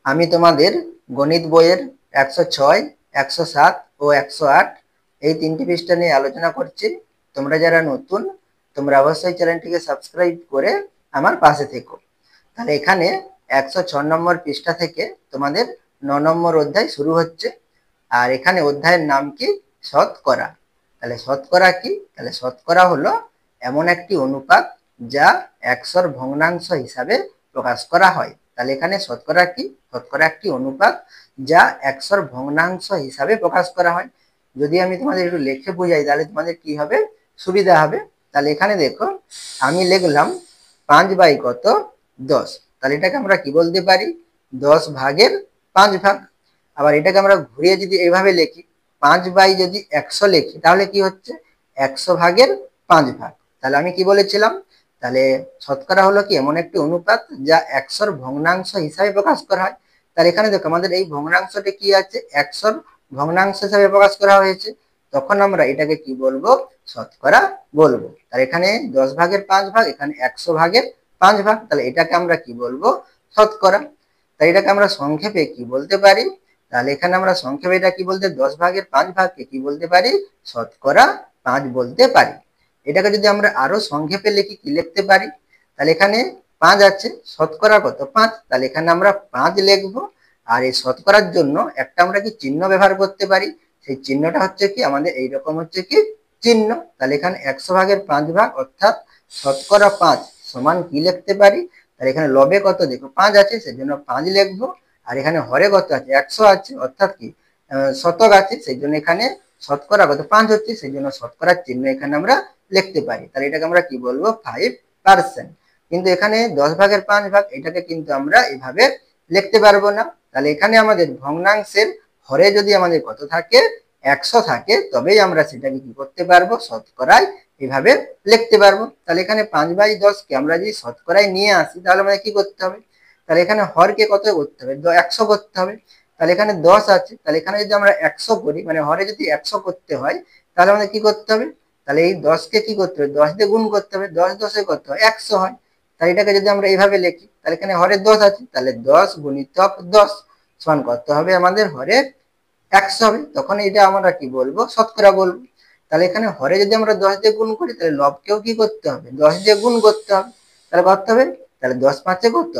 আমি তোমাদের গণিত বইয়ের 106, 107 ও 108 এই তিনটি পৃষ্ঠা নিয়ে আলোচনা করছি। তোমরা যারা নতুন তোমরা অবশ্যই চ্যানেলটিকে সাবস্ক্রাইব করে আমার পাশে থেকো। তাহলে এখানে 106 নম্বর পৃষ্ঠা থেকে তোমাদের 9 নম্বর অধ্যায় শুরু হচ্ছে। আর এখানে অধ্যায়ের নাম কি? শতকরা। তাহলে শতকরা কি? তাহলে শতকরা হলো এমন একটি অনুপাত যা 100-র ভগ্নাংশ হিসাবে প্রকাশ করা হয়। তাহলে এখানে শতকরা কি? শতকরা একটি অনুপাত যা 100-র ভগ্নাংশ হিসাবে প্রকাশ করা হয়। যদি আমি তোমাদের একটু লিখে বোঝাই তাহলে তোমাদের কি হবে? সুবিধা হবে। তাহলে এখানে দেখো, আমি লিখলাম 5 বাই কত? 10। তাহলে এটাকে আমরা কি বলতে পারি? 10 ভাগের 5 ভাগ। আবার এটাকে আমরা ঘুরিয়ে যদি এইভাবে লিখি, 5 বাই যদি 100 লিখি তাহলে কি হচ্ছে? 100 ভাগের 5 ভাগ। তাহলে আমি কি বলেছিলাম? তাহলে শতকরা হলো কি এমন একটি অনুপাত যা 100-র ভগ্নাংশ হিসাবে প্রকাশ করা হয়। তাহলে এখানে দেখো আমাদের এই ভগ্নাংশটি কি আছে? 100-র ভগ্নাংশ হিসাবে প্রকাশ করা হয়েছে। তখন আমরা এটাকে কি বলবো? শতকরা বলবো। তাহলে এখানে 10 ভাগের 5 ভাগ, এখানে 100 ভাগের 5 ভাগ। তাহলে এটাকে আমরা কি বলবো? শতকরা। তাই এটাকে আমরা সংক্ষেপে কি বলতে পারি? তাহলে এখানে আমরা সংক্ষেপে এটা কি বলতে? 10 ভাগের 5 ভাগকে কি বলতে পারি? শতকরা 5 বলতে পারি। এটাকে যদি আমরা আরো সংক্ষেপে লিখি, কি লিখতে পারি? তাহলে এখানে 5 আছে, শতকরা কত? 5। তাহলে এখানে আমরা 5 লিখবো। আর এই শতকরার জন্য একটা আমরা কি চিহ্ন ব্যবহার করতে পারি? সেই চিহ্নটা হচ্ছে কি আমাদের এইরকম হচ্ছে কি চিহ্ন। তাহলে এখানে 100 ভাগের 5 ভাগ অর্থাৎ শতকরা 5 সমান কি লিখতে পারি? তাহলে এখানে লবে কত? দেখো 5 আছে, সেজন্য 5 লিখবো। আর এখানে হরে কত আছে? 100 আছে, অর্থাৎ কি শতক আছে, সেই জন্য এখানে শতকরা কত? 5 হচ্ছে, সেই জন্য শতকরার চিহ্ন এখানে আমরা লিখতে পারি। তাহলে এটাকে আমরা কি বলবো? 5%। কিন্তু এখানে 10 ভাগের 5 ভাগ, এটাকে কিন্তু আমরা এভাবে লিখতে পারবো না। তাহলে এখানে আমাদের ভগ্নাংশের হরে যদি আমাদের কত থাকে? 100 থাকে, তবেই আমরা সেটাকে কি করতে পারবো? শতকরায় এভাবে লিখতে পারবো। তাহলে এখানে 5 বাই 10 কে আমরা যদি শতকরায় নিয়ে আসি তাহলে আমাদের কি করতে হবে? তাহলে এখানে হরকে কত করতে হবে? 100 করতে হবে। তাহলে এখানে 10 আছে, তাহলে এখানে যদি আমরা 100 করি, মানে হরে যদি 100 করতে হয় তাহলে আমাদের কি করতে হবে? তাহলে এই 10 কে কি করতে হবে? 10 দিয়ে গুণ করতে হবে। 10 10 এ কত হয়? 100 হয়। তাহলে এটাকে যদি আমরা এইভাবে লিখি, তাহলে এখানে হরে 10 আছে, তাহলে 10 গুণিতক 10 সমান কত হবে? আমাদের হরে 100 হবে। তখন এটা আমরা কি বলবো? শতকরা বলবো। তাহলে এখানে হরে যদি আমরা 10 দিয়ে গুণ করি, তাহলে লবকেও কি করতে হবে? 10 দিয়ে গুণ করতে হবে। তাহলে কত হবে? তাহলে 10 5 কত?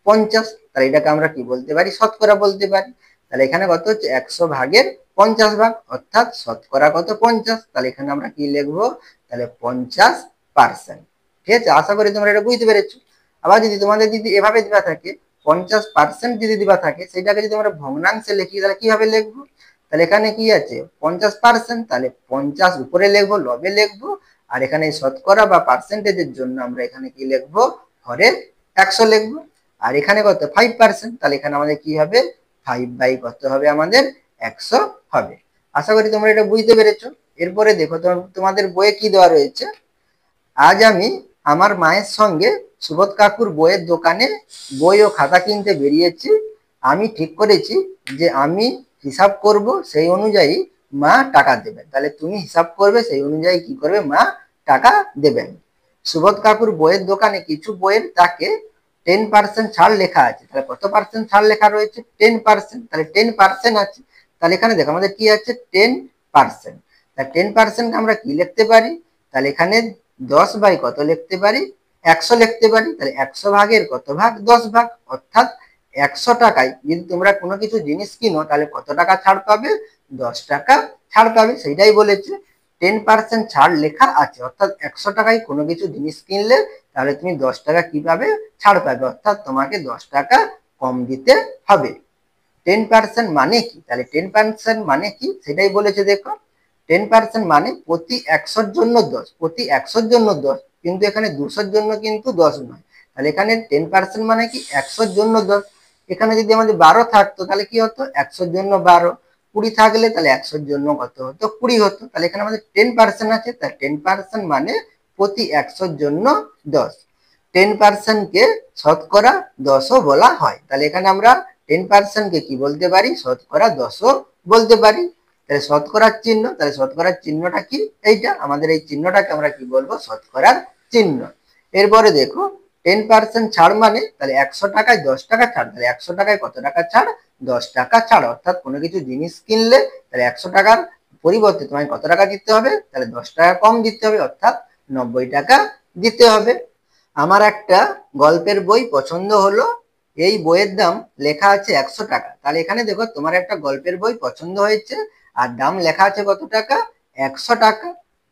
50। তাহলে এটাকে আমরা কি বলতে পারি? শতকরা বলতে পারি। তাহলে এখানে কত হচ্ছে? 100 ভাগের 50 ভাগ, অর্থাৎ শতকরা কত? 50। তাহলে এখানে আমরা কি লিখবো? তাহলে 50%। ঠিক আছে, আশা করি তোমরা এটা বুঝতে পেরেছো। আবার যদি তোমাদের যদি এভাবে দেওয়া থাকে 50% যদি দেওয়া থাকে, সেটাকে যদি আমরা ভগ্নাংশে লিখি তাহলে কিভাবে লিখবো? তাহলে এখানে কি আছে? 50%, তাহলে 50 উপরে লিখবো, লবে লিখবো। আর এখানে শতকরা বা পার্সেন্টেজের জন্য আমরা এখানে কি লিখবো? হরে 100 লিখবো। আর এখানে কত? 5%। তাহলে এখানে আমাদের কি হবে? 5 বাই কত হবে? আমাদের 100 হবে। আশা করি তোমরা এটা বুঝতে পেরেছো। এরপরে দেখো তোমাদের বইয়ে কি দেওয়া রয়েছে। আজ আমি আমার মায়ের সঙ্গে সুবোধ কাকুর বইয়ের দোকানে বই ও খাতা কিনতে বেরিয়েছি। আমি ঠিক করেছি যে আমি হিসাব করব, সেই অনুযায়ী মা টাকা দেবেন। তাহলে তুমি হিসাব করবে, সেই অনুযায়ী কি করবে? মা টাকা দেবেন। সুবোধ কাকুর বইয়ের দোকানে কিছু বইয়ের তাকে 10% ছাড় লেখা আছে। তাহলে কত পার্সেন্ট ছাড় লেখা রয়েছে? 10%। তাহলে 10% আছে। তাহলে এখানে দেখো আমাদের কি আছে? 10%। তাহলে 10% আমরা কি লিখতে পারি? তাহলে এখানে 10 বাই কত লিখতে পারি? 100 লিখতে পারি। তাহলে 100 ভাগের কত ভাগ? 10 ভাগ। অর্থাৎ 100 টাকায় যদি তোমরা কোনো কিছু জিনিস কিনো তাহলে কত টাকা ছাড় পাবে? 10 টাকা ছাড় পাবে। সেইটাই বলেছে 10% ছাড় লেখা আছে, অর্থাৎ 100 টাকায় কোনো কিছু জিনিস কিনলে তাহলে তুমি 10 টাকা কি পাবে? ছাড় পাবে, অর্থাৎ তোমাকে 10 টাকা কম দিতে হবে। 10% মানে কি? তাহলে 10% মানে কি সেটাই বলেছে। দেখো 10% মানে প্রতি 100-র জন্য 10, প্রতি 100-র জন্য 10, কিন্তু এখানে 200-র জন্য কিন্তু 10 নয়। তাহলে এখানে 10% মানে কি? 100-র জন্য 10। এখানে যদি আমাদের 12 থাকতো তাহলে কি হতো? 100-র জন্য 12। 20 থাকলে তাহলে 100-র জন্য কত হতো? 20 হতো। তাহলে এখানে আমাদের 10% আছে, তাই 10% মানে প্রতি 100-র জন্য 10। 10% কে শতকরা 10ও বলা হয়। তাহলে এখানে আমরা 10% কে কি বলতে পারি? শতকরা 10ও বলতে পারি। তাহলে শতকরার চিহ্ন, তাহলে শতকরার চিহ্নটা কি? এইটা আমাদের এই চিহ্নটাকে আমরা কি বলবো? শতকরার চিহ্ন। এরপরে দেখো 10% ছাড় মানে তাহলে 100 টাকায় 10 টাকা ছাড়, তাহলে 100 টাকায় কত টাকা ছাড়? 10 টাকা ছাড়। অর্থাৎ কোনো কিছু জিনিস কিনলে তাহলে 100 টাকার পরিবর্তে তোমায় কত টাকা দিতে হবে? তাহলে 10 টাকা কম দিতে হবে, অর্থাৎ 90 টাকা দিতে হবে। আমার একটা গল্পের বই পছন্দ হলো, এই বইয়ের দাম লেখা আছে 100 টাকা। তাহলে এখানে দেখো তোমার একটা গল্পের বই পছন্দ হয়েছে আর দাম লেখা আছে কত টাকা? 100 টাকা।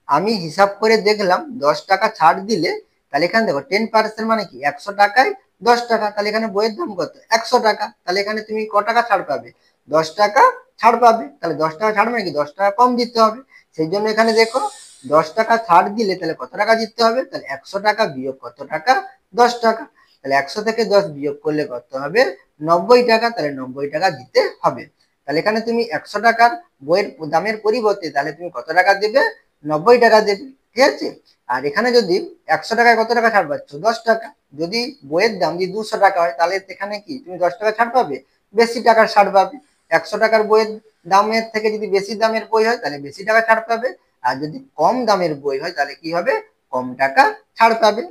আমি হিসাব করে দেখলাম 10 টাকা ছাড় দিলে, তাহলে এখানে দেখো 10% মানে কি 100 টাকায় 10 টাকা, তাহলে এখানে বইয়ের দাম কত? 100 টাকা। তাহলে এখানে তুমি ক টাকা ছাড় পাবে? 10 টাকা ছাড় পাবে। তাহলে 10 টাকা ছাড় মানে কি 10 টাকা কম দিতে হবে। সেই জন্য এখানে দেখো 10 টাকা ছাড় দিলে তাহলে কত টাকা দিতে হবে? তাহলে 100 টাকা বিয়োগ কত টাকা? 10 টাকা। তাহলে 100 থেকে 10 বিয়োগ করলে কত হবে? 90 টাকা। তাহলে 90 টাকা দিতে হবে। তাহলে এখানে তুমি 100 টাকার বইয়ের দামের পরিবর্তে তাহলে তুমি কত টাকা দেবে? 90 টাকা দেবে, ঠিক আছে। আর এখানে যদি 100 টাকায় কত টাকা ছাড় পাচ্ছ? 10 টাকা। যদি বইয়ের দাম যদি 200 টাকা হয় তাহলে এখানে কি তুমি 10 টাকা ছাড় পাবে? বেশি টাকার ছাড় পাবে। 100 টাকার বইয়ের দামের থেকে যদি বেশি দামের বই হয় তাহলে বেশি টাকা ছাড় পাবে, আর যদি কম দামের বই হয় তাহলে কি হবে? কম টাকা ছাড় পাবে।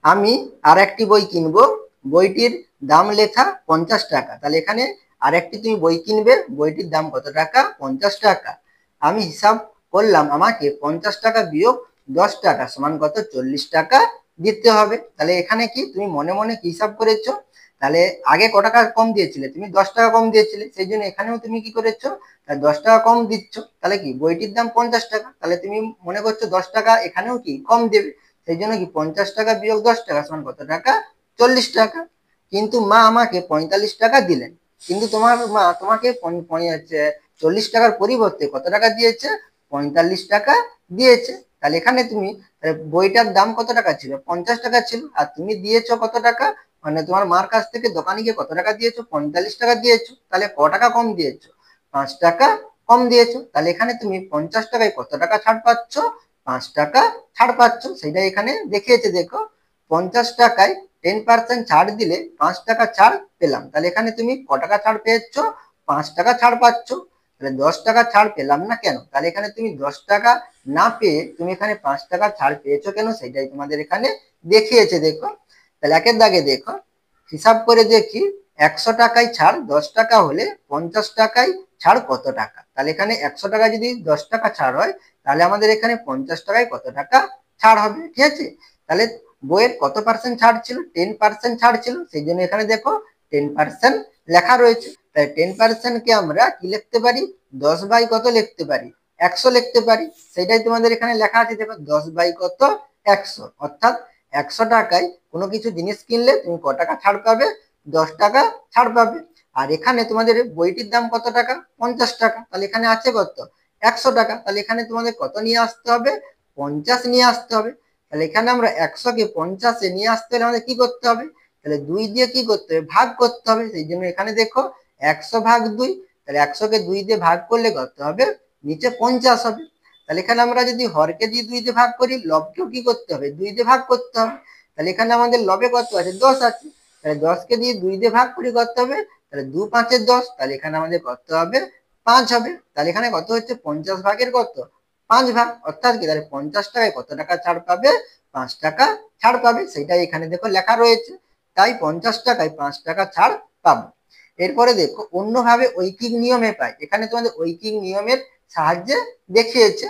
আমি আর একটি বই কিনবো, বইটির দাম লেখা 50 টাকা। তাহলে এখানে আর একটি তুমি বই কিনবে, বইটির দাম কত টাকা? 50 টাকা। আমি হিসাব করলাম আমাকে 50 টাকা বিয়োগ 10 টাকা সমান কত? 40 টাকা দিতে হবে। তাহলে এখানে কি তুমি মনে মনে কি হিসাব করেছো? তাহলে আগে ক টাকা কম দিয়েছিলে? তুমি 10 টাকা কম দিয়েছিলে, সেই জন্য এখানেও তুমি কি করেছো? 10 টাকা কম দিচ্ছ। তাহলে কি বইটির দাম 50 টাকা, তাহলে তুমি মনে করছো 10 টাকা এখানেও কি কম দেবে, সেই জন্য কি 50 টাকা বিয়োগ 10 টাকা সমান কত টাকা? 40 টাকা। কিন্তু মা আমাকে 45 টাকা দিলেন, কিন্তু তোমার মা তোমাকে 40 টাকার পরিবর্তে কত টাকা দিয়েছে? 45 টাকা দিয়েছে। তাহলে এখানে তুমি বইটার দাম কত টাকা ছিল? 50 টাকা ছিল, আর তুমি দিয়েছো কত টাকা? মানে তোমার মার কাছ থেকে দোকানে গিয়ে কত টাকা দিয়েছো? 45 টাকা দিয়েছো। তাহলে ক টাকা কম দিয়েছো? 5 টাকা কম দিয়েছো। তাহলে এখানে তুমি 50 টাকায় কত টাকা ছাড় পাচ্ছ? 5 টাকা ছাড় পাচ্ছ। সেটা এখানে দেখিয়েছে, দেখো 50 টাকায় 10% ছাড় দিলে 5 টাকা ছাড় পেলাম। তাহলে এখানে তুমি ক টাকা ছাড় পেয়েছ? 5 টাকা ছাড় পাচ্ছ। তাহলে 10 টাকা ছাড় পেলাম না কেন? তাহলে এখানে তুমি 10 টাকা না পেয়ে তুমি এখানে 5 টাকা ছাড় পেয়েছো কেন, সেটাই তোমাদের এখানে দেখিয়েছে। দেখো তাহলে একের দাগে দেখো, হিসাব করে দেখি 100 টাকায় ছাড় 10 টাকা হলে 50 টাকায় ছাড় কত টাকা? তাহলে এখানে 100 টাকা যদি 10 টাকা ছাড় হয় তাহলে আমাদের এখানে 50 টাকায় কত টাকা ছাড় হবে, ঠিক আছে। তাহলে বইয়ের কত পার্সেন্ট ছাড় ছিল? 10% ছাড় ছিল, সেই জন্য এখানে দেখো 10% লেখা রয়েছে। তাই 10% কে আমরা কি লিখতে পারি? 10 বাই কত লিখতে পারি? 100 লিখতে পারি। সেটাই তোমাদের এখানে লেখা আছে, দেখো 10 বাই কত? 100। অর্থাৎ 100 টাকায় কোনো কিছু জিনিস কিনলে তুমি ক টাকা ছাড় পাবে? 10 টাকা ছাড় পাবে। আর এখানে তোমাদের বইটির দাম কত টাকা? 50 টাকা। তাহলে এখানে আছে কত? 100 টাকা। তাহলে এখানে তোমাদের কত নিয়ে আসতে হবে? 50 নিয়ে আসতে হবে। তাহলে এখানে আমরা 100কে 50-এ নিয়ে আসতে হলে আমাদের কি করতে হবে? তাহলে 2 দিয়ে কি করতে হবে? ভাগ করতে হবে। সেই জন্য এখানে দেখো 100 ভাগ 2। তাহলে 100কে 2 দিয়ে ভাগ করলে কত হবে? নিচে 50 হবে। তাহলে এখানে আমরা যদি হরকে দিয়ে 2 দিয়ে ভাগ করি, লবকেও কি করতে হবে? 2 দিয়ে ভাগ করতে হবে। তাহলে এখানে আমাদের লবে কত আছে? 10 আছে। তাহলে 10কে দিয়ে 2 দিয়ে ভাগ করি কত হবে? তাহলে 2 5 10। তাহলে এখানে আমাদের কত হবে? 5 হবে। তাহলে এখানে কত হচ্ছে? 50 ভাগের কত? 5 ভাগ। অর্থাৎ কি তাহলে 50 টাকায় কত টাকা ছাড় পাবে? 5 টাকা ছাড় পাবে। সেটাই এখানে দেখো লেখা রয়েছে। তাই 50 টাকায় 5 টাকা ছাড় পাবো। এরপরে দেখো অন্যভাবে ঐকিক নিয়মে পাই। এখানে তোমাদের ঐকিক নিয়মের সাহায্যে দেখিয়েছে।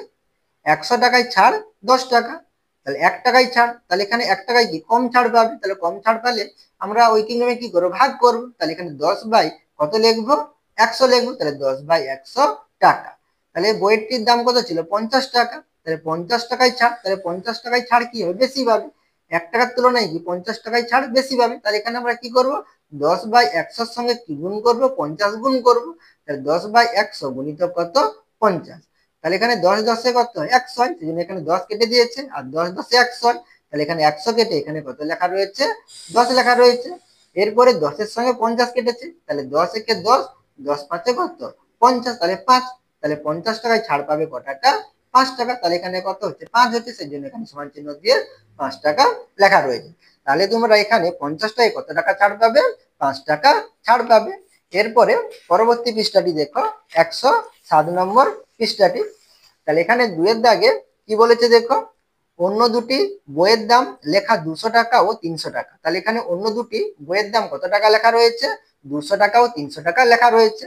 100 টাকায় ছাড় 10 টাকা, তাহলে 1 টাকায় ছাড়। তাহলে এখানে 1 টাকায় কি কম ছাড় পাবে? তাহলে কম ছাড় পেলে আমরা ঐকিক নিয়মে কি করবো? ভাগ করবো। তাহলে এখানে 10 বাই কত লিখবো? 100 লিখবো। তাহলে 10 বাই 100 টাকা। তাহলে বইটির দাম কত ছিল? 50 টাকা। তাহলে 50 টাকায় ছাড়, তাহলে 50 টাকায় ছাড় কি হবে? বেশি পাবে। 1 টাকার তুলনায় কি 50 টাকায় ছাড় বেশি পাবে। তাহলে এখানে আমরা কি করবো? 10 বাই 100-র সঙ্গে কি গুণ করবো? 50 গুণ করবো। তাহলে 10 বাই 100 গুণিত কত? 50। তাহলে এখানে 10 10-এ কত হয়? 100 হয়। সেই জন্য এখানে 10 কেটে দিয়েছে, আর 10 10-এ 100 হয়। তাহলে এখানে 100 কেটে এখানে কত লেখা রয়েছে? 10 লেখা রয়েছে। এরপরে 10-এর সঙ্গে 50 কেটেছে, তাহলে 10 একে 10, 10 5-এ কত? 50। তাহলে 5। তাহলে 50 টাকায় ছাড় পাবে ক টাকা? 5 টাকা। তাহলে এখানে কত হচ্ছে? 5 হচ্ছে, সেই জন্য এখানে সমান চিহ্ন দিয়ে 5 টাকা লেখা রয়েছে। তাহলে তোমরা এখানে 50টায় কত টাকা ছাড় পাবে? 5 টাকা ছাড় পাবে। এরপরে পরবর্তী পৃষ্ঠাটি দেখো, 107 নম্বর পৃষ্ঠাটি। তাহলে এখানে 2 এর দাগে কি বলেছে দেখো, অন্য দুটি বইয়ের দাম লেখা 200 টাকা ও 300 টাকা। তাহলে এখানে অন্য দুটি বইয়ের দাম কত টাকা লেখা রয়েছে? 200 টাকা ও 300 টাকা লেখা রয়েছে।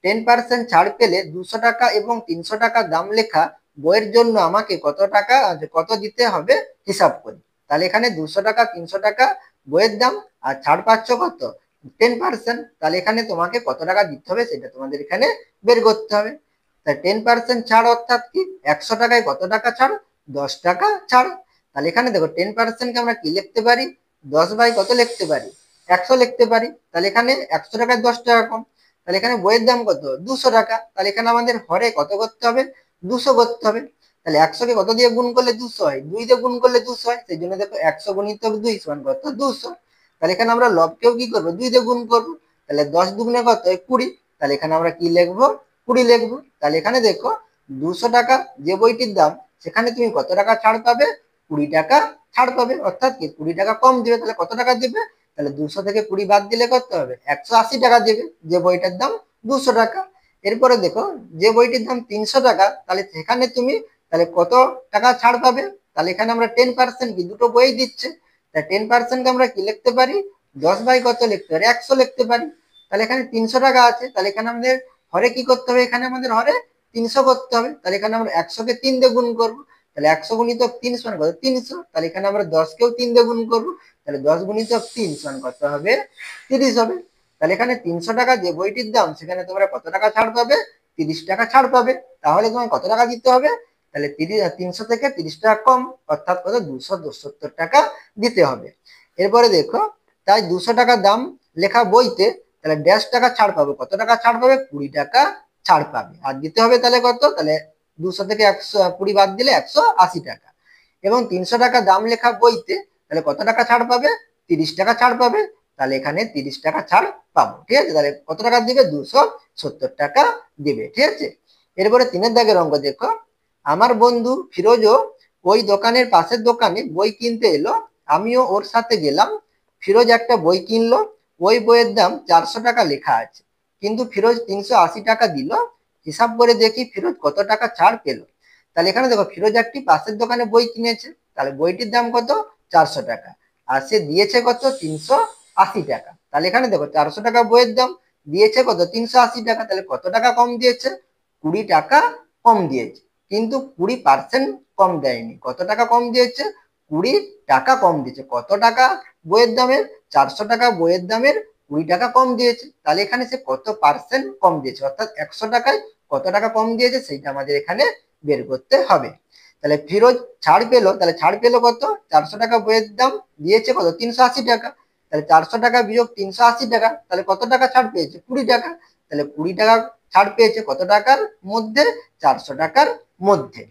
10% ছাড় পেলে 200 টাকা এবং 300 টাকা দাম লেখা বইয়ের জন্য আমাকে কত টাকা কত দিতে হবে হিসাব করি। তাহলে এখানে 200 টাকা 300 টাকা বইয়ের দাম, আর ছাড় পাচ্ছ কত? 10%। তাহলে এখানে তোমাকে কত টাকা দিতে হবে সেটা তোমাদের এখানে বের করতে হবে। তাই 10% ছাড় অর্থাৎ কি? 100 টাকায় কত টাকা ছাড়? 10 টাকা ছাড়। তাহলে এখানে দেখো 10%কে আমরা কি লিখতে পারি? 10 বাই কত লিখতে পারি? 100 লিখতে পারি। তাহলে এখানে 100 টাকায় 10 টাকা কম। তাহলে এখানে বইয়ের দাম কত? 200 টাকা। তাহলে এখানে আমাদের হরে কত করতে হবে? 200 করতে হবে। তাহলে 100 কে কত দিয়ে গুণ করলে 200 হয়? 2 দিয়ে গুণ করলে 200 হয়। সেই জন্য দেখো 100 গুণিতক 2 সমান কত? 200। তাহলে এখানে আমরা লবকেও কি করবো? 2 দিয়ে গুণ করবো। তাহলে 10 দুগুণে কত হয়? 20। তাহলে এখানে আমরা কি লিখবো? 20 লিখবো। তাহলে এখানে দেখো 200 টাকা যে বইটির দাম, সেখানে তুমি কত টাকা ছাড় পাবে? 20 টাকা ছাড় পাবে। অর্থাৎ কি 20 টাকা কম দিবে। তাহলে কত টাকা দিবে? তাহলে 200 থেকে 20 বাদ দিলে কত হবে? 180 টাকা দেবে, যে বইটার দাম 200 টাকা। এরপরে দেখো যে বইটির দাম 300 টাকা, তাহলে সেখানে তুমি তাহলে কত টাকা ছাড় পাবে? তাহলে এখানে আমরা 10%, কি দুটো বই দিচ্ছে, তাই 10% আমরা কি লিখতে পারি? 10 বাই কত লিখতে পারি? 100 লিখতে পারি। তাহলে এখানে 300 টাকা আছে, তাহলে এখানে আমাদের হরে কি করতে হবে? এখানে আমাদের হরে 300 করতে হবে। তাহলে এখানে আমরা 100 কে 3 দিয়ে গুণ করবো। তাহলে 100 গুণিতক 3 সমান কত? 300। তাহলে এখানে আমরা 10 কেও 3 দিয়ে গুণ করবো। তাহলে 10 গুণিতক 3 সমান কত হবে? 30 হবে। তাহলে এখানে 300 টাকা যে বইটির দাম, সেখানে তোমরা কত টাকা ছাড় পাবে? 30 টাকা ছাড় পাবে। তাহলে তোমায় কত টাকা দিতে হবে? তাহলে 300 থেকে 30 টাকা কম, অর্থাৎ কত? 270 টাকা দিতে হবে। এরপরে দেখো, তাই 200 টাকা দাম লেখা বইতে তাহলে 1.5 টাকা ছাড় পাবো। কত টাকা ছাড় পাবে? 20 টাকা ছাড় পাবে। আর দিতে হবে তাহলে কত? তাহলে 200 থেকে 120 বাদ দিলে 180 টাকা। এবং 300 টাকা দাম লেখা বইতে তাহলে কত টাকা ছাড় পাবে? 30 টাকা ছাড় পাবে। তাহলে এখানে 30 টাকা ছাড় পাবো। ঠিক আছে, তাহলে কত টাকা দিবে? 270 টাকা দিবে। ঠিক আছে, এরপরে 3 দাগের অঙ্ক দেখো। আমার বন্ধু ফিরোজও ওই দোকানের পাশের দোকানে বই কিনতে এলো, আমিও ওর সাথে গেলাম। ফিরোজ একটা বই কিনলো, ওই বইয়ের দাম 400 টাকা লেখা আছে, কিন্তু ফিরোজ 380 টাকা দিল। হিসাব করে দেখি ফিরোজ কত টাকা ছাড় পেল। তাহলে এখানে দেখো ফিরোজ একটি পাশের দোকানে বই কিনেছে, তাহলে বইটির দাম কত? 400 টাকা, আর সে দিয়েছে কত? 380 টাকা। তাহলে এখানে দেখো 400 টাকা বইয়ের দাম, দিয়েছে কত? 380 টাকা। তাহলে কত টাকা কম দিয়েছে? 20 টাকা কম দিয়েছে, কিন্তু 20% কম দেয়নি। কত টাকা কম দিয়েছে? 20 টাকা কম দিয়েছে। কত টাকা বইয়ের দামের? 400 টাকা বইয়ের দামের 20 টাকা কম দিয়েছে। তাহলে এখানে সে কত পার্সেন্ট কম দিয়েছে, অর্থাৎ 100 টাকায় কত টাকা কম দিয়েছে সেইটা আমাদের এখানে বের করতে হবে। তাহলে ফিরোজ ছাড় পেলো, তাহলে ছাড় পেলো কত? 400 টাকা বইয়ের দাম, দিয়েছে কত? 380 টাকা। তাহলে 400 টাকা বিয়োগ 380 টাকা, তাহলে কত টাকা ছাড় পেয়েছে? 20 টাকা। তাহলে 20 টাকা ছাড় পেয়েছে কত টাকার মধ্যে? 400 টাকার মধ্যে।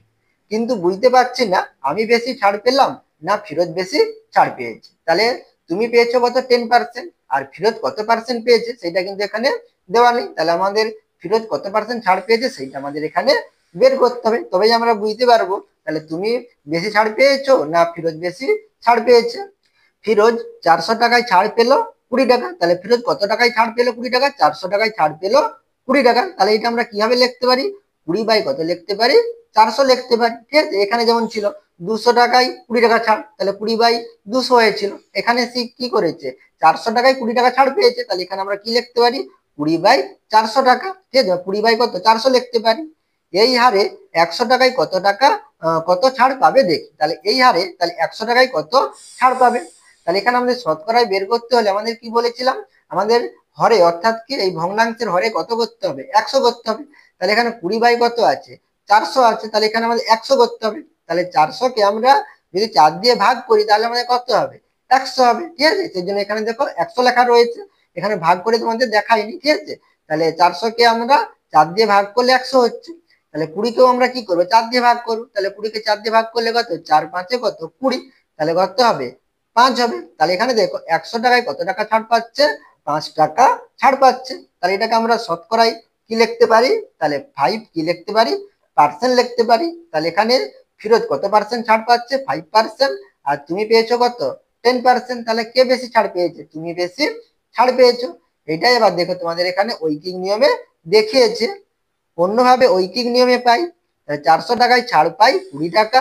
কিন্তু বুঝতে পারছি না আমি বেশি ছাড় পেলাম না ফিরোজ বেশি ছাড় পেয়েছে। তাহলে তুমি পেয়েছো কত? 10%, আর ফিরোজ কত পার্সেন্ট পেয়েছে সেটা কিন্তু এখানে দেওয়া নেই। তাহলে আমাদের ফিরোজ কত পার্সেন্ট ছাড় পেয়েছে সেইটা আমাদের এখানে বের করতে হবে, তবেই আমরা বুঝতে পারবো তাহলে তুমি বেশি ছাড় পেয়েছো না ফিরোজ বেশি ছাড় পেয়েছে। ফিরোজ 400 টাকায় ছাড় পেলো 20 টাকা, তাহলে ফিরোজ কত টাকায় ছাড় পেলো? 20 টাকা। 400 টাকায় ছাড় পেলো 20 টাকা। তাহলে এটা আমরা কিভাবে লিখতে পারি? 20 বাই কত লিখতে পারি? 400 লিখতে পারি। ঠিক আছে, এখানে যেমন ছিল 200 টাকায় 20 টাকা ছাড়, তাহলে 20 বাই 200 হয়েছিল। এখানে সে কি করেছে? 400 টাকায় 20 টাকা ছাড় পেয়েছে, তাহলে এখানে আমরা কি লিখতে পারি? 20 বাই 400 টাকা। ঠিক আছে, 20 বাই কত? 400 লিখতে পারি। এই হারে 100 টাকায় কত টাকা কত ছাড় পাবে দেখি। তাহলে এই হারে তাহলে 100 টাকায় কত ছাড় পাবে? তাহলে এখানে আমাদের শতকরায় বের করতে হলে আমাদের কি বলেছিলাম? আমাদের হরে, অর্থাৎ কি এই ভগ্নাংশের হরে কত করতে হবে? 100 করতে হবে। তাহলে এখানে 20 বাই কত আছে? 400 আছে, তাহলে এখানে আমাদের 100 করতে হবে। তাহলে 400 কে আমরা যদি 4 দিয়ে ভাগ করি তাহলে আমাদের কত হবে? 100 হবে। ঠিক আছে, সেই জন্য এখানে দেখো 100 লেখা রয়েছে, এখানে ভাগ করে তোমাদের দেখাইনি। ঠিক আছে, তাহলে 400 কে আমরা 4 দিয়ে ভাগ করলে 100 হচ্ছে। তাহলে 20 কেও আমরা কি করবো? 4 দিয়ে ভাগ করবো। তাহলে 20 কে 4 দিয়ে ভাগ করলে কত? 4 5 কত? 20। তাহলে কত হবে? 5 হবে। তাহলে এখানে দেখো 100 টাকায় কত টাকা ছাড় পাচ্ছে? 5 টাকা ছাড় পাচ্ছে। তাহলে এটাকে আমরা শতকরায় কি লিখতে পারি? তাহলে 5 কি লিখতে পারি? পার্সেন্ট লিখতে পারি। তাহলে এখানে ফিরোজ কত পার্সেন্ট ছাড় পাচ্ছে? 5%। আর তুমি পেয়েছো কত? 10%। তাহলে কে বেশি ছাড় পেয়েছে? তুমি বেশি ছাড় পেয়েছো। এটাই এবার দেখো তোমাদের এখানে ঐকিক নিয়মে দেখিয়েছে। অন্যভাবে ঐকিক নিয়মে পাই, 400 টাকায় ছাড় পাই 20 টাকা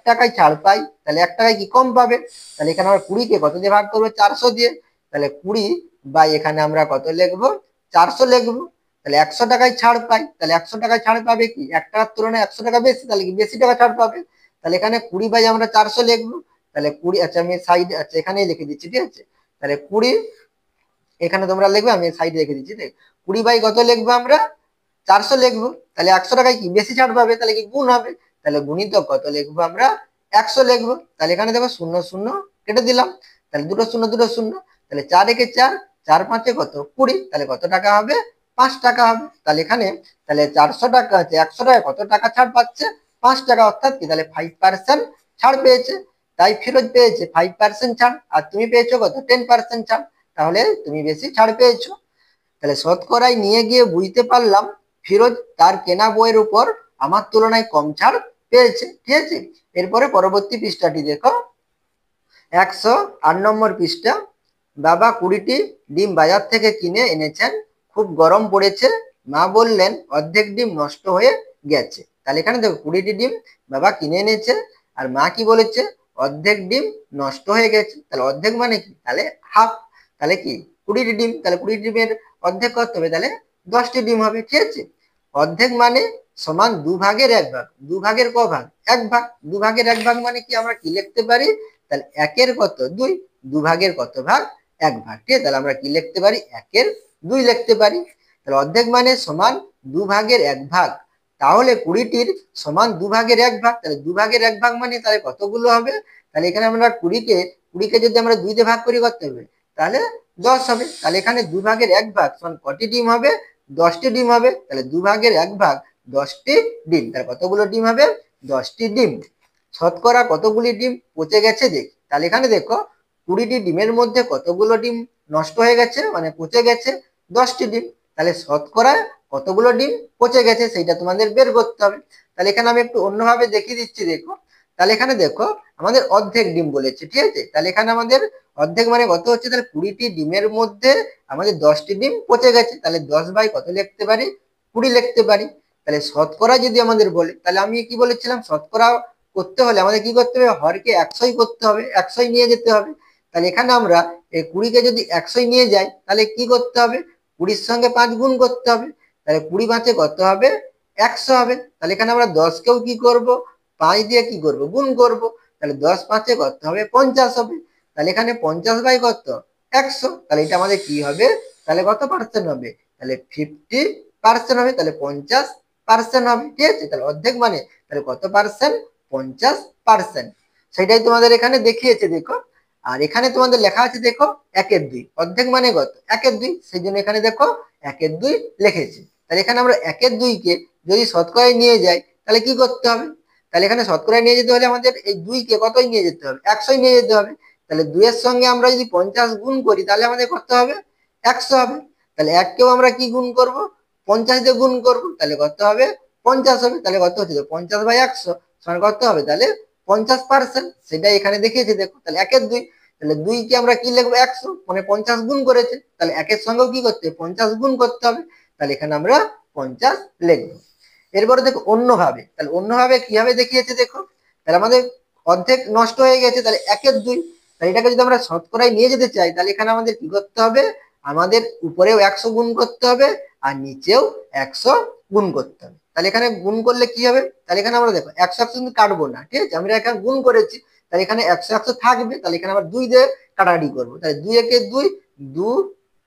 টাকায় ছাড় পাই, তাহলে 1 টাকায় কি কম পাবে। তাহলে এখানে আমরা 20-কে কত দিয়ে ভাগ করবো, 400 দিয়ে। তাহলে 20 এখানে আমরা কত লিখবো, 400 লিখবো। তাহলে 100 টাকায় ছাড় পাই, তাহলে 100 টাকায় ছাড় পাবে কি 1 টাকার তুলনায় 100 টাকা বেশি, তাহলে কি বেশি টাকা ছাড় পাবে। তাহলে এখানে 20 আমরা 400 লিখবো। তাহলে 20, আচ্ছা আমি সাইড, আচ্ছা এখানেই লিখে দিচ্ছি, ঠিক আছে। তাহলে 20 এখানে তোমরা লিখবে, আমি সাইডে রেখে দিচ্ছি। দেখ 20 কত লিখবো আমরা, 400 লিখবো। তাহলে 100 টাকায় কি বেশি ছাড় পাবে, তাহলে কি গুণ হবে। তাহলে গুণিতক কত লিখবো আমরা, 100 লিখবো। তাহলে এখানে দেখো শূন্য শূন্য কেটে দিলাম, তাহলে দুটো শূন্য দুটো শূন্য, তাহলে 4 একে 4, 4 5 কত 20, তাহলে কত টাকা হবে, 5 টাকা হবে। তাহলে এখানে তাহলে 400 টাকা আছে, 100 টাকায় কত টাকা ছাড় পাচ্ছে, 5 টাকা, অর্থাৎ কি তাহলে 5% ছাড় পেয়েছে। তাই ফিরোজ পেয়েছে 5% ছাড়, আর তুমি পেয়েছো কত 10% ছাড়, তাহলে তুমি বেশি ছাড় পেয়েছো। তাহলে শতকরায় নিয়ে গিয়ে বুঝতে পারলাম ফিরোজ তার কেনা বইয়ের উপর আমার তুলনায় কম ছাড় পেয়েছে, ঠিক আছে। এরপরে পরবর্তী পৃষ্ঠাটি দেখো, 108 নম্বর পৃষ্ঠা। বাবা 20টি ডিম বাজার থেকে কিনে এনেছেন, খুব গরম পড়েছে, মা বললেন অর্ধেক ডিম নষ্ট হয়ে গেছে। তাহলে এখানে দেখো 20টি ডিম বাবা কিনে এনেছে, আর মা কি বলেছে, অর্ধেক ডিম নষ্ট হয়ে গেছে। তাহলে অর্ধেক মানে কি, তাহলে হাফ। তাহলে কি 20টি ডিম, তাহলে 20 ডিমের অর্ধেক কত হবে, তাহলে 10টি ডিম হবে, ঠিক আছে। অর্ধেক মানে সমান 2/1 ভাগ, 2/এর ক ভাগ, 1 ভাগ, 2/1 ভাগ মানে কি আমরা কি লিখতে পারি, তাহলে 1-এর কত 2, 2/এর কত ভাগ, 1 ভাগ, ঠিক আছে। তাহলে আমরা কি লিখতে পারি, 1-এর 2 লিখতে পারি। তাহলে অর্ধেক মানে সমান 2/1 ভাগ, তাহলে 20টির সমান 2/1 ভাগ, তাহলে 2/1 ভাগ মানে তাহলে কতগুলো হবে। তাহলে এখানে আমরা 20কে যদি আমরা 2 দিয়ে ভাগ করি কত হবে, তাহলে 10 হবে। তাহলে এখানে 2/1 ভাগ সমান কটি ডিম হবে, 10টি ডিম হবে। তাহলে 2/1 ভাগ 10টি ডিম, তাহলে কতগুলো ডিম হবে, 10টি ডিম। শতকরা কতগুলি ডিম পচে গেছে দেখি। তাহলে এখানে দেখো 20টি ডিমের মধ্যে কতগুলো ডিম নষ্ট হয়ে গেছে মানে পচে গেছে, 10টি ডিম। তাহলে শতকরা কতগুলো ডিম পচে গেছে সেইটা তোমাদের বের করতে হবে। তাহলে এখানে আমি একটু অন্যভাবে দেখিয়ে দিচ্ছি, দেখো। তাহলে এখানে দেখো আমাদের অর্ধেক ডিম বলেছে, ঠিক আছে। তাহলে এখানে আমাদের অর্ধেক মানে কত হচ্ছে, তাহলে 20টি ডিমের মধ্যে আমাদের 10টি ডিম পচে গেছে, তাহলে 10 কত লিখতে পারি, 20 লিখতে পারি। তাহলে শতকরা যদি আমাদের বলে, তাহলে আমি কি বলেছিলাম, শতকরা করতে হলে আমাদের কি করতে হবে, হরকে 100 করতে হবে, 100 নিয়ে যেতে হবে। তাহলে এখানে আমরা এই 20কে যদি 100 নিয়ে যাই, তাহলে কি করতে হবে, 20-র সঙ্গে 5 গুণ করতে হবে। তাহলে 20 কত হবে, 100 হবে। তাহলে এখানে আমরা 10কেও কি করব, 5 দিয়ে কি করব, গুণ করব। তাহলে 10-5 কত হবে, 50 হবে। তাহলে এখানে 50/কত, 100। তাহলে এটা আমাদের কি হবে, তাহলে কত পার্সেন্ট হবে, তাহলে 50% হবে। তাহলে 50% হবে, ঠিক আছে। তাহলে অর্ধেক মানে তাহলে কত পার্সেন্ট, 50%। সেটাই তোমাদের এখানে দেখিয়েছে, দেখো। আর এখানে তোমাদের লেখা আছে দেখো 1/2, অর্ধেক মানে কত, 1/2, সেই জন্য এখানে দেখো 1/2 লিখেছি। তাহলে এখানে আমরা 1/2কে যদি শতকরায় নিয়ে যাই, তাহলে কি করতে হবে, তাহলে এখানে শতকরায় নিয়ে যেতে হলে আমাদের এই 2কে কতই নিয়ে যেতে হবে, 100 নিয়ে যেতে হবে। তাহলে 2-এর সঙ্গে আমরা যদি 50 গুণ করি, তাহলে আমাদের কত হবে, 100 হবে। তাহলে 1কেও আমরা কি গুণ করব, 50 দিয়ে গুণ করব, তাহলে কত হবে, 50 হবে। তাহলে কত হচ্ছে, 50/100 সমান কত হবে, তাহলে 50%। সেটাই এখানে দেখিয়েছে, দেখো। তাহলে 1/2, তাহলে 2কে আমরা কি লিখবো, 100 মানে 50 গুণ করেছে, তাহলে 1-এর সঙ্গেও কি করতে হবে, 50 গুণ করতে হবে। তাহলে এখানে আমরা 50 লিখবো। এরপরে দেখো অন্যভাবে, তাহলে অন্যভাবে কিভাবে দেখিয়েছে দেখো। তাহলে আমাদের অর্ধেক নষ্ট হয়ে গেছে, তাহলে 1/2, তাহলে এটাকে যদি আমরা শতকরায় নিয়ে যেতে চাই, তাহলে এখানে আমাদের কি করতে হবে, আমাদের উপরেও 100 গুণ করতে হবে, আর নিচেও 100 গুণ করতে হবে। তাহলে এখানে গুণ করলে কি হবে, তাহলে এখানে আমরা দেখো 100 কিন্তু কাটবো না, ঠিক আছে, আমরা এখানে গুণ করেছি। তাহলে এখানে 100 থাকবে, তাহলে এখানে আমরা 2 দিয়ে কাটাকাটি করবো। তাহলে 2 একে 2, 2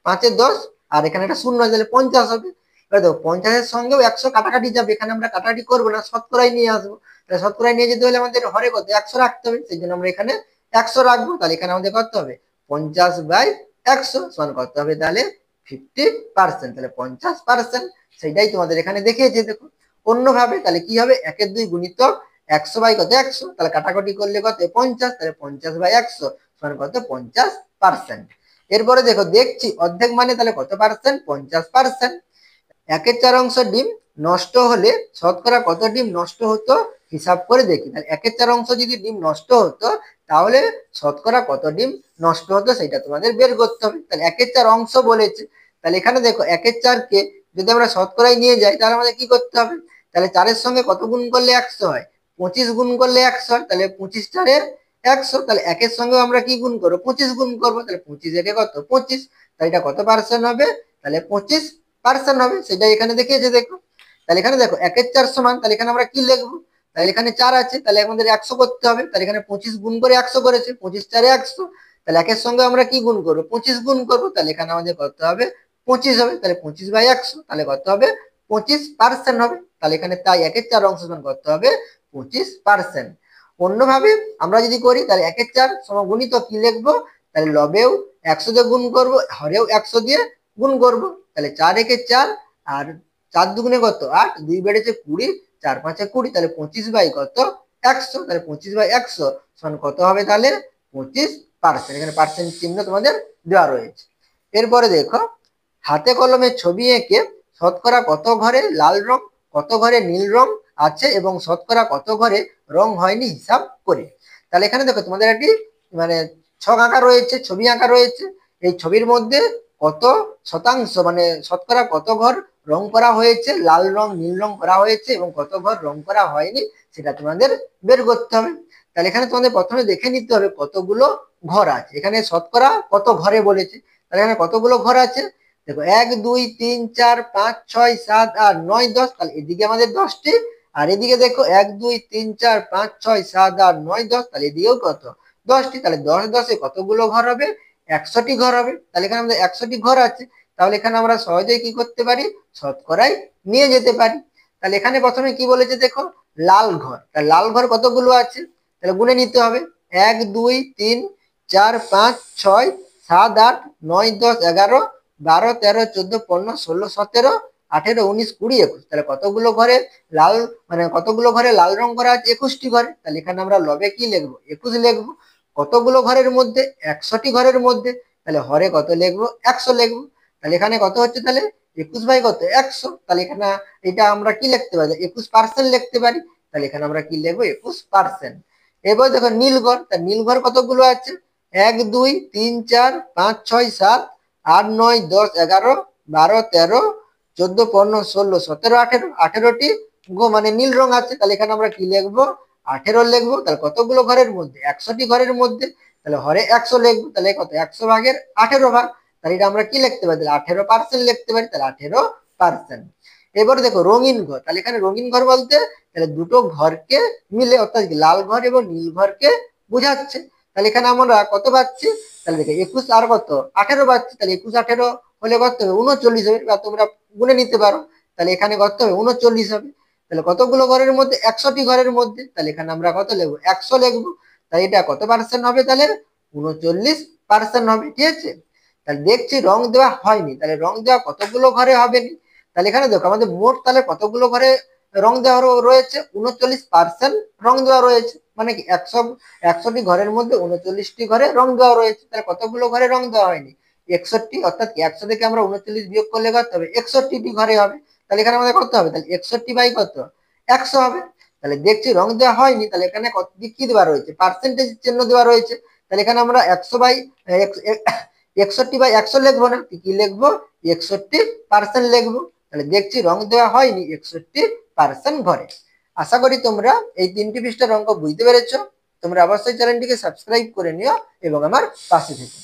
5 10, আর এখানে একটা শূন্য আছে, তাহলে 50 হবে। এবার দেখো 50-এর সঙ্গেও 100 কাটাকাটি যাবে, এখানে আমরা কাটাকাটি করবো না, শতকরায় নিয়ে আসবো। তাহলে শতকরায় নিয়ে যেতে হলে আমাদের হরে কত, 100 রাখতে হবে, সেই জন্য আমরা এখানে 100 রাখবো। তাহলে এখানে আমাদের কত হবে, 50/100 সমান কত হবে, তাহলে 50%। তাহলে 50%, সেটাই তোমাদের এখানে দেখিয়েছে, দেখো। অন্যভাবে তাহলে কি হবে, 1/2 গুণিতক 100/কত, 100, তাহলে কাটাকাটি করলে কত, 50, তাহলে 50/100 সমান কত, 50%। এরপরে দেখো দেখছি অর্ধেক মানে তাহলে কত পার্সেন্ট, 50%। 1/4 ডিম নষ্ট হলে শতকরা কত ডিম নষ্ট হতো হিসাব করে দেখি। তাহলে 1/4 যদি ডিম নষ্ট হতো, তাহলে শতকরা কত ডিম নষ্ট হতো সেটা তোমাদের বের করতে হবে। তাহলে 1/4 বলেছে, তাহলে এখানে দেখো 1/4কে যদি আমরা শতকরায় নিয়ে যাই, তাহলে আমাদের কি করতে হবে, তাহলে 4-এর সঙ্গে কত গুণ করলে 100 হয়, 25 গুণ করলে 100 হয়, তাহলে 25 চারে 100, তাহলে একের সঙ্গে আমরা কি গুণ করবো, 25 গুণ করবো, তাহলে 25 একে কত 25, তাহলে এটা কত পার্সেন্ট হবে, তাহলে 25% হবে, সেটা এখানে দেখিয়েছে দেখো। তাহলে এখানে দেখো 1/4 সমান, তাহলে এখানে আমরা কি লিখবো, তাহলে এখানে 4 আছে, তাহলে আমাদের 100 করতে হবে, তাহলে এখানে 25 গুণ করে 100 করেছে, 25 চারে 100, তাহলে একের সঙ্গে আমরা কি গুণ করবো, 25 গুণ করবো, তাহলে এখানে আমাদের কত হবে 25 হবে, তাহলে 25/100, তাহলে কত হবে 25% হবে, তাহলে এখানে তাই 1/4 অংশ সমান কত হবে 25%। অন্যভাবে আমরা যদি করি, তাহলে 1/4 সমান গুণিতক কি লিখবো, তাহলে লবেও 100 দিয়ে গুণ করবো, হরেও 100 দিয়ে গুণ করবো, তাহলে 4 একে 4, আর 4 দুগুণে কত 8, 2 বেড়েছে 20, 4 5 20, তাহলে 25 বাই কত 100, তাহলে 25/100 সমান কত হবে, তাহলে 25%। এখানে পার্সেন্ট চিহ্ন তোমাদের দেওয়া রয়েছে। এরপরে দেখো, হাতে কলমে ছবি এঁকে শতকরা কত ঘরে লাল রং, কত ঘরে নীল রং আছে এবং শতকরা কত ঘরে রং হয়নি হিসাব করে। তাহলে এখানে দেখো তোমাদের একটি মানে ছক আঁকা রয়েছে, ছবি আঁকা রয়েছে, এই ছবির মধ্যে কত শতাংশ মানে শতকরা কত ঘর রং করা হয়েছে, লাল রং নীল রং করা হয়েছে এবং কত ঘর রং করা হয়নি, সেটা তোমাদের বের করতে হবে। তাহলে এখানে তোমাদের প্রথমে দেখে নিতে হবে কতগুলো ঘর আছে, এখানে শতকরা কত ঘরে বলেছে, তাহলে এখানে কতগুলো ঘর আছে দেখো, 1 2 3 4 5 6 7 8 9 10, তাহলে এদিকে আমাদের 10টি, আর এদিকে দেখো 1 2 3 4 5 6 7 8 9 10, তাহলে এদিকেও কত 10টি, তাহলে 10 10 কতগুলো ঘর হবে 100টি ঘর হবে। তাহলে এখানে আমাদের 100টি ঘর আছে, তাহলে এখানে আমরা সহজেই কি করতে পারি, শতকরায় নিয়ে যেতে পারি। তাহলে এখানে প্রথমে কি বলেছে দেখো, লাল ঘর, তাহলে লাল ঘর কতগুলো আছে, তাহলে গুনে নিতে হবে, 1 2 3 4 5 6 7 8 9 10 11 12 13 14 15 16 17 18 19 20 21, তাহলে কতগুলো ঘরে লাল মানে কতগুলো ঘরে লাল রং করা আছে 21টি ঘরে, তাহলে এখানে আমরা লবে কি লিখবো 21 লিখবো। কতগুলো ঘরের মধ্যে 100টি ঘরের মধ্যে, তাহলে হরে কত লিখবো 100 লিখবো, তাহলে এখানে কত হচ্ছে, তাহলে 21 বাই কত 100, তাহলে এখানে এটা আমরা কি লিখতে পারি 21% লিখতে পারি, তাহলে এখানে আমরা কি লিখবো 21%। এবার দেখো নীল ঘর, তাহলে নীল ঘর কতগুলো আছে 1 2 3 4 5 6 7 8 9 10 11 12 13 14 15 16 17 18, 18টি মানে নীল রং আছে, তাহলে এখানে আমরা কি লিখবো 18 লিখবো। তাহলে কতগুলো ঘরের মধ্যে 100টি ঘরের মধ্যে, তাহলে হরে 100 লিখবো, তাহলে কত 100 ভাগের 18 ভাগ, তাহলে এটা আমরা কি লিখতে পারি, তাহলে 18% লিখতে পারি, তাহলে 18%। এবারে দেখো রঙিন ঘর, তাহলে এখানে রঙিন ঘর বলতে তাহলে দুটো ঘরকে মিলে অর্থাৎ লাল ঘর এবং নীল ঘরকে বোঝাচ্ছে। তাহলে এখানে আমরা কত পাচ্ছি, তাহলে দেখো 21 আর কত 18 পাচ্ছি, তাহলে 21 18 হলে কত হবে 39 হবে, বা তোমরা গুনে নিতে পারো, তাহলে এখানে কত হবে 39 হবে। তাহলে কতগুলো ঘরের মধ্যে 100টি ঘরের মধ্যে, তাহলে এখানে আমরা কত লিখবো 100 লিখবো, তাহলে এটা কত পার্সেন্ট হবে, তাহলে 39% হবে, ঠিক আছে। তাহলে দেখছি রং দেওয়া হয়নি, তাহলে রং দেওয়া কতগুলো ঘরে হবে নি, তাহলে এখানে দেখো আমাদের মোট তাহলে কতগুলো ঘরে রং দেওয়া রয়েছে 39% রং দেওয়া রয়েছে, মানে কি 100টি ঘরের মধ্যে 39টি ঘরে রং দেওয়া রয়েছে, তাহলে কতগুলো ঘরে রং দেওয়া হয়নি 61, অর্থাৎ 100 থেকে আমরা 39 বিয়োগ করলে কত হবে 61টি ঘরে হবে, তাহলে এখানে আমাদের কত হবে, তাহলে 61 বাই কত 100 হবে। তাহলে দেখছি রং দেওয়া হয়নি, তাহলে এখানে কত কি দেওয়া রয়েছে পার্সেন্টেজ চিহ্ন দেওয়া রয়েছে, তাহলে এখানে আমরা 100 বাই 61 বাই 100 লিখবো না, কি লিখবো 61% লিখবো। তাহলে দেখছি রং দেওয়া হয়নি 61% ঘরে। আশা করি তোমরা এই 3টি পৃষ্ঠার অঙ্ক বুঝতে পেরেছো। তোমরা অবশ্যই চ্যানেলটিকে সাবস্ক্রাইব করে নিও এবং আমার পাশে থেকো।